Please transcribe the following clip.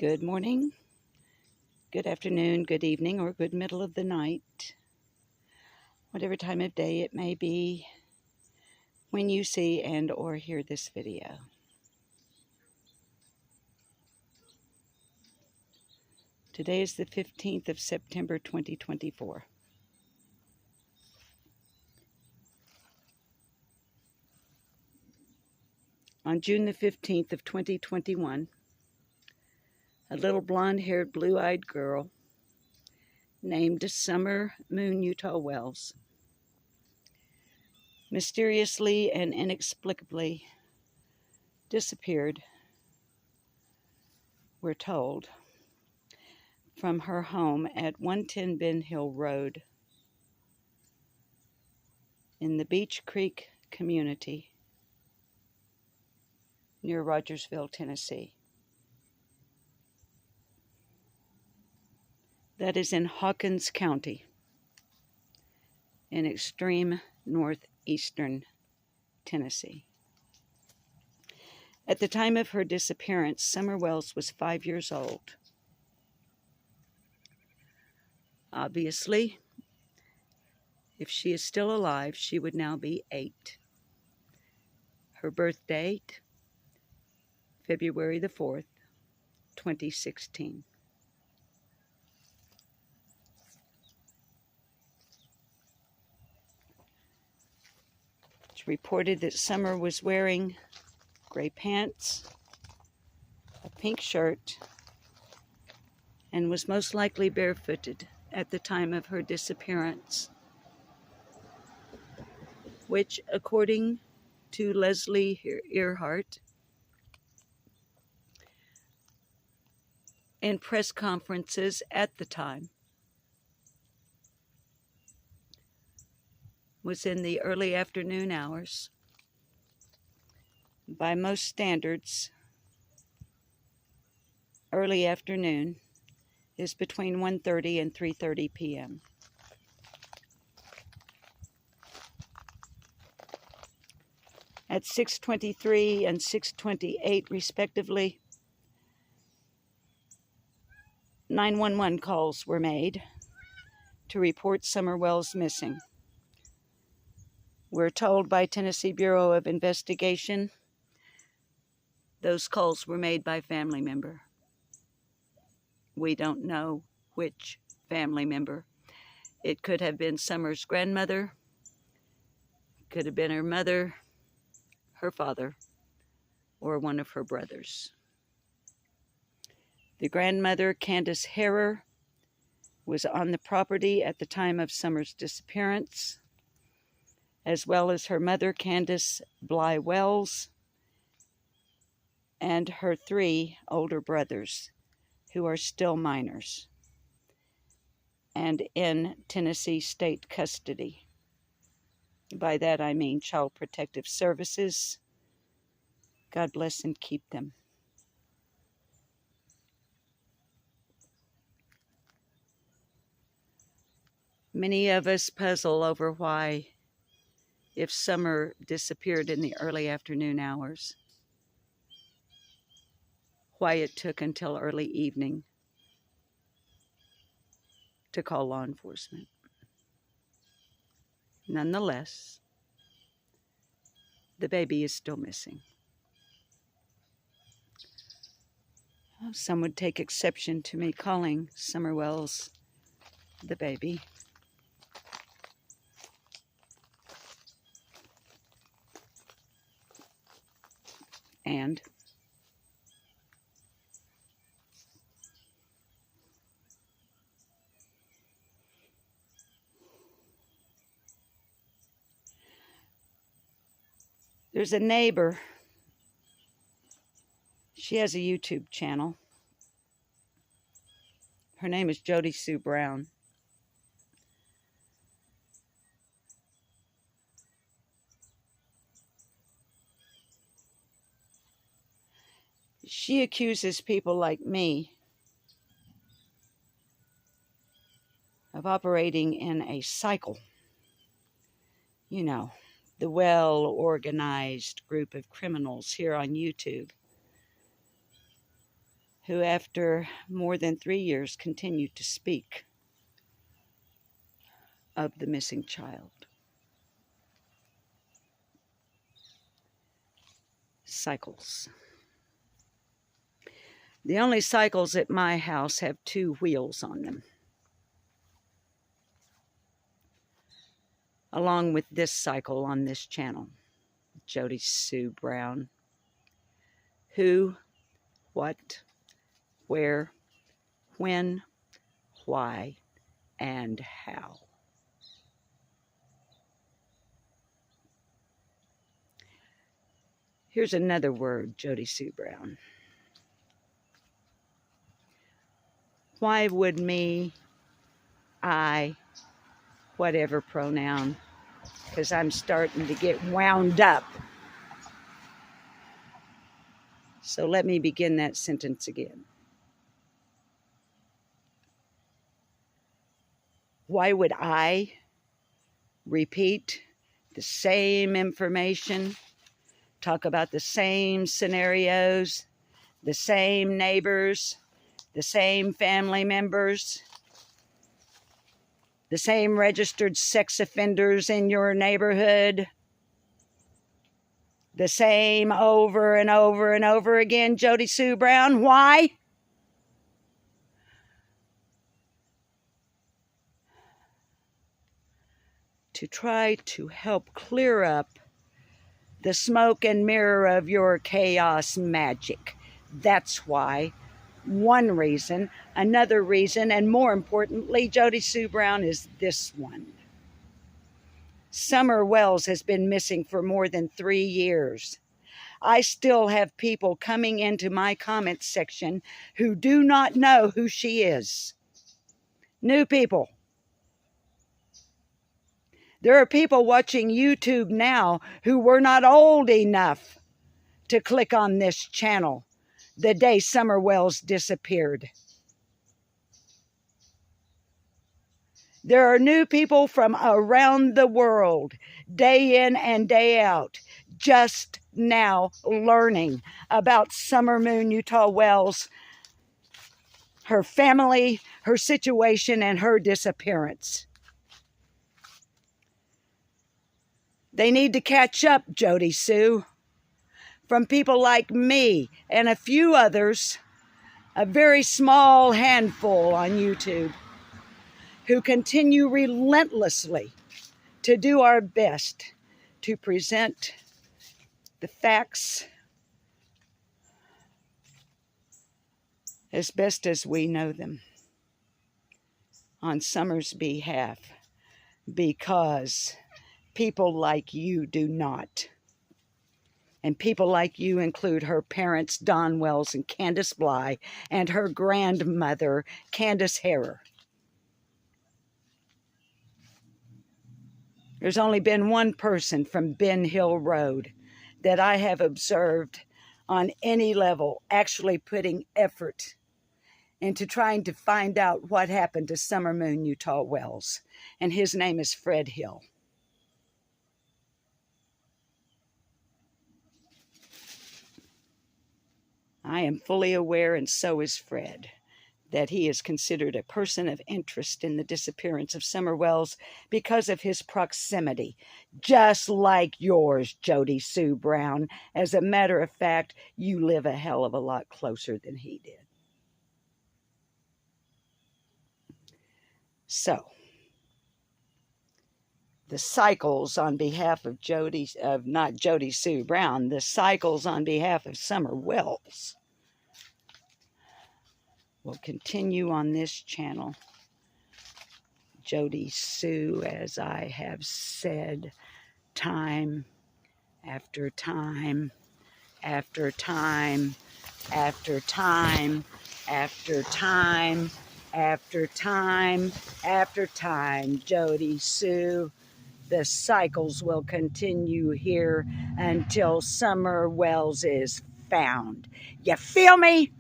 Good morning, good afternoon, good evening, or good middle of the night, whatever time of day it may be when you see and or hear this video. Today is the 15th of September 2024. On June the 15th of 2021, a little blonde-haired, blue-eyed girl named Summer Moon Utah Wells mysteriously and inexplicably disappeared, we're told, from her home at 110 Ben Hill Road in the Beech Creek community near Rogersville, Tennessee. That is in Hawkins County, in extreme northeastern Tennessee. At the time of her disappearance, Summer Wells was 5 years old. Obviously, if she is still alive, she would now be 8. Her birth date, February the 4th, 2016. It's reported that Summer was wearing gray pants, a pink shirt, and was most likely barefooted at the time of her disappearance, which, according to Leslie Earhart, in press conferences at the time, was in the early afternoon hours. By most standards, early afternoon is between 1:30 and 3:30 p.m. At 6:23 and 6:28 respectively, 911 calls were made to report Summer Wells missing. We're told by Tennessee Bureau of Investigation those calls were made by family member. We don't know which family member. It could have been Summer's grandmother, could have been her mother, her father, or one of her brothers. The grandmother, Candace Harrer, was on the property at the time of Summer's disappearance, as well as her mother, Candace Bly Wells, and her 3 older brothers, who are still minors and in Tennessee state custody. By that I mean Child Protective Services. God bless and keep them. Many of us puzzle over why, if Summer disappeared in the early afternoon hours, why it took until early evening to call law enforcement. Nonetheless, the baby is still missing. Some would take exception to me calling Summer Wells the baby. And there's a neighbor. She has a YouTube channel. Her name is Jody Sue Brown. She accuses people like me of operating in a cycle. You know, the well-organized group of criminals here on YouTube who after more than 3 years continued to speak of the missing child. Cycles. The only cycles at my house have 2 wheels on them, along with this cycle on this channel. Jody Sue Brown. Who, what, where, when, why, and how. Here's another word, Jody Sue Brown. Why would me, I, whatever pronoun, because I'm starting to get wound up. So let me begin that sentence again. Why would I repeat the same information, talk about the same scenarios, the same neighbors, the same family members, the same registered sex offenders in your neighborhood, the same over and over and over again, Jody Sue Brown? Why? To try to help clear up the smoke and mirror of your chaos magic. That's why. One reason. Another reason, and more importantly, Jody Sue Brown, is this one. Summer Wells has been missing for more than 3 years. I still have people coming into my comment section who do not know who she is. New people. There are people watching YouTube now who were not old enough to click on this channel the day Summer Wells disappeared. There are new people from around the world, day in and day out, just now learning about Summer Moon Utah Wells, her family, her situation, and her disappearance. They need to catch up, Jody Sue, from people like me and a few others, a very small handful on YouTube, who continue relentlessly to do our best to present the facts as best as we know them on Summer's behalf, because people like you do not. And people like you include her parents, Don Wells and Candace Bly, and her grandmother, Candace Harrer. There's only been one person from Ben Hill Road that I have observed on any level actually putting effort into trying to find out what happened to Summer Moon Utah Wells. And his name is Fred Hill. I am fully aware, and so is Fred, that he is considered a person of interest in the disappearance of Summer Wells because of his proximity, just like yours, Jody Sue Brown. As a matter of fact, you live a hell of a lot closer than he did. So, the cycles on behalf of not Jody Sue Brown, the cycles on behalf of Summer Wells will continue on this channel. Jody Sue, as I have said, time after time after time after time after time after time after time, Jody Sue, the cycles will continue here until Summer Wells is found. You feel me?